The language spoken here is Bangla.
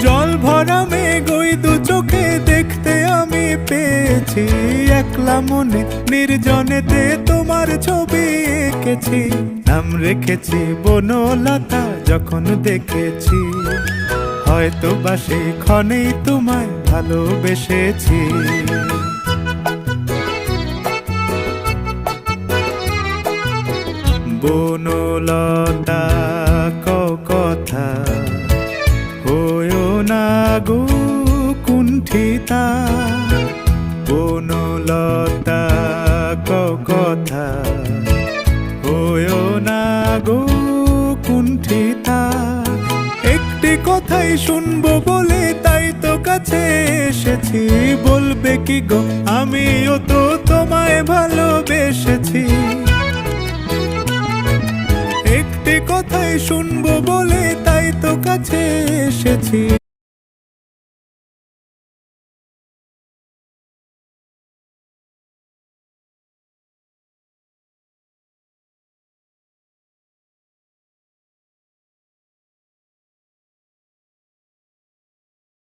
জল ভরা মেঘ ওই দু চোখে দেখতে আমি পেয়েছি, একলা মনে নির্জনেতে তোমার ছবি এঁকেছি। নাম রেখেছি বনলতা যখন দেখেছি, হয়তো বা সেই ক্ষণেই তোমায় ভালোবেসেছি। বনলতা কথা হয়ো না গো কুণ্ঠিতা, বনলতা কথা হয়ো না গো কুণ্ঠিতা। একটি কথাই শুনবো বলে তাই তো কাছে এসেছি, বলবে কি গো আমিও তো তোমায় ভালোবেসেছি। একটি কথাই শুনবো বলে তাই তো কাছে এসেছি,